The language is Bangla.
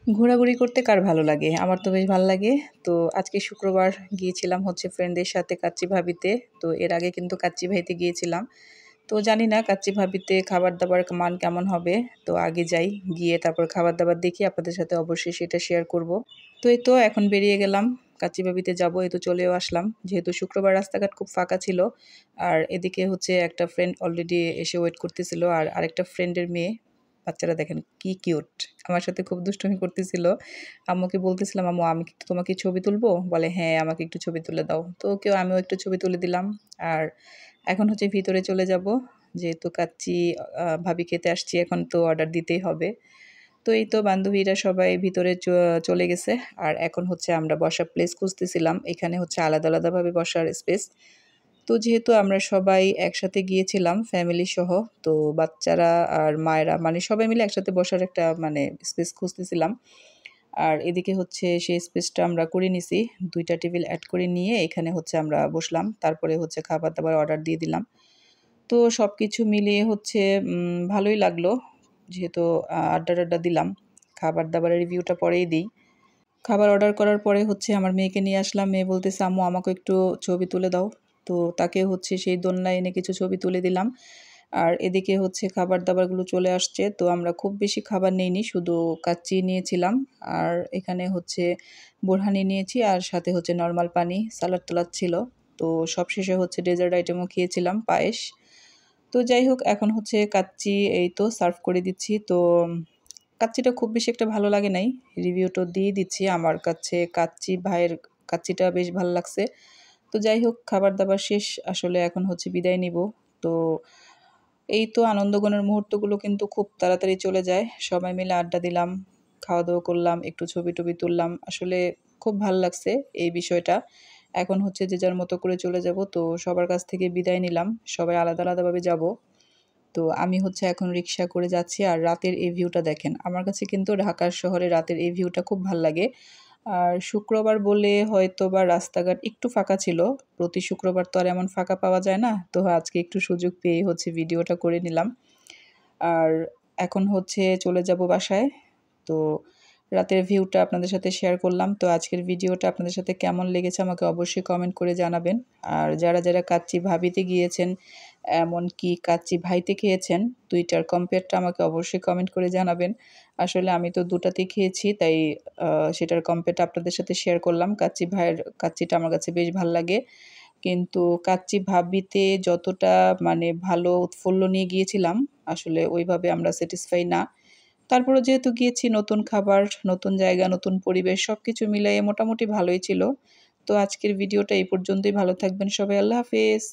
ঘোরাঘুরি করতে কার ভালো লাগে? আমার তো বেশ ভাল লাগে। তো আজকে শুক্রবার গিয়েছিলাম হচ্ছে ফ্রেন্ডদের সাথে কাচ্চি ভাবিতে। তো এর আগে কিন্তু কাচ্চি ভাইতে গিয়েছিলাম। তো জানি না কাচ্চি ভাবিতে খাবার-দাবার মান কেমন হবে। তো আগে যাই, গিয়ে তারপর খাবার-দাবার দেখি আপনাদের সাথে অবশ্যই সেটা শেয়ার করব। তো এই তো এখন বেরিয়ে গেলাম। কাচ্চি ভাবিতে যাবো। এই তো চলেও আসলাম। যেহেতু শুক্রবার রাস্তাঘাট খুব ফাঁকা ছিল। আর এদিকে হচ্ছে একটা ফ্রেন্ড অলরেডি এসে ওয়েট করতেছিল। আর আরেকটা ফ্রেন্ডের মেয়ে, বাচ্চারা দেখেন কি কিউট! আমার সাথে খুব দুষ্টুমি করতেছিল। আম্মুকে বলতেছিলাম, "আম্মু আমি কি তোমাকে ছবি তুলবো?" বলে, "হ্যাঁ, আমাকে একটু ছবি তুলে দাও।" তো ওকেও আমিও একটু ছবি তুলে দিলাম। আর এখন হচ্ছে ভিতরে চলে যাব। যেহেতু কাচ্চি ভাবি খেতে আসছি, এখন তো অর্ডার দিতেই হবে। তো এই তো বান্ধবীরা সবাই ভিতরে চলে গেছে। আর এখন হচ্ছে আমরা বসার প্লেস খুঁজতেছিলাম। এখানে হচ্ছে আলাদা, আলাদাভাবে বসার স্পেস। তো যেহেতু আমরা সবাই একসাথে গিয়েছিলাম ফ্যামিলি সহ, তো বাচ্চারা আর মায়েরা মানে সবাই মিলে একসাথে বসার একটা মানে স্পেস খুঁজতেছিলাম। আর এদিকে হচ্ছে সেই স্পেসটা আমরা করে নিছি। ২ টা টেবিল এড করে নিয়ে এখানে হচ্ছে আমরা বসলাম। তারপরে হচ্ছে খাবার-দাবার অর্ডার দিয়ে দিলাম। তো সবকিছু মিলিয়ে হচ্ছে ভালোই লাগলো। যেহেতু আড্ডা-টাড্ডা দিলাম। খাবার-দাবারের রিভিউটা পরেই দেই। খাবার অর্ডার করার পরে হচ্ছে আমার মেয়েকে নিয়ে আসলাম। মেয়ে বলতেছে, "আম্মু আমাকেও একটু ছবি তুলে দাও।" তো তাকে হচ্ছে সেই দোলনায় এনে কিছু ছবি তুলে দিলাম। আর এদিকে হচ্ছে খাবার-দাবারগুলো চলে আসছে। তো আমরা খুব বেশি খাবার নেইনি। শুধু কাচ্চি নিয়েছিলাম। আর এখানে হচ্ছে বোরহানি নিয়েছি আর সাথে হচ্ছে নরমাল পানি, সালাদ-টালাদ ছিল। তো সবশেষে হচ্ছে ডেজার্ট আইটেমও খেয়েছিলাম, পায়েস। তো যাই হোক এখন হচ্ছে কাচ্চি এই তো সার্ভ করে দিচ্ছি। তো কাচ্চিটা খুব বেশি একটা ভালো লাগে নাই। রিভিউটা দিয়ে দিচ্ছি। আমার কাছে কাচ্চি ভাইয়ের কাচ্চিটা বেশ ভাল লাগছে। তো যাই হোক খাবার-দাবার শেষ। আসলে এখন হচ্ছে বিদায় নিবো। তো এই তো আনন্দঘনের মুহূর্তগুলো কিন্তু খুব তাড়াতাড়ি চলে যায়। সবাই মিলে আড্ডা দিলাম, খাওয়া-দাওয়া করলাম, একটু ছবি-টবি তুললাম। আসলে খুব ভাল লাগছে এই বিষয়টা। এখন হচ্ছে যে যার মতো করে চলে যাবো। তো সবার কাছ থেকে বিদায় নিলাম। সবাই আলাদা, আলাদাভাবে যাবো। তো আমি হচ্ছে এখন রিক্সা করে যাচ্ছি আর রাতের এই ভিউটা দেখেন। আমার কাছে কিন্তু ঢাকার শহরে রাতের এই ভিউটা খুব ভাল লাগে। আর শুক্রবার বলে হয়তোবা রাস্তাঘাট একটু ফাঁকা ছিল। প্রতি শুক্রবার তো আর এমন ফাঁকা পাওয়া যায় না। তো আজকে একটু সুযোগ পেয়ে হচ্ছে ভিডিওটা করে নিলাম। আর এখন হচ্ছে চলে যাব বাসায়। তো রাতের ভিউটা আপনাদের সাথে শেয়ার করলাম। তো আজকের ভিডিওটা আপনাদের সাথে কেমন লেগেছে আমাকে অবশ্যই কমেন্ট করে জানাবেন। আর যারা, যারা কাচ্চি ভাবিতে গিয়েছেন, এমনকি কাচ্চি ভাইতে খেয়েছেন, ২ টার কম্পেয়ারটা আমাকে অবশ্যই কমেন্ট করে জানাবেন। আসলে আমি তো ২ টাতেই খেয়েছি তাই সেটার কম্পেয়ারটা আপনাদের সাথে শেয়ার করলাম। কাচ্চি ভাইয়ের কাচ্চিটা আমার কাছে বেশ ভাল লাগে। কিন্তু কাচ্চি ভাবিতে যতটা মানে ভালো উৎফুল্ল নিয়ে গিয়েছিলাম, আসলে ওইভাবে আমরা স্যাটিসফাই না। তারপরেও যেহেতু গিয়েছি নতুন খাবার, নতুন জায়গা, নতুন পরিবেশ সবকিছু মিলাইয়ে মোটামুটি ভালোই ছিল। তো আজকের ভিডিওটা এই পর্যন্তই। ভালো থাকবেন সবাই। আল্লাহ হাফেজ।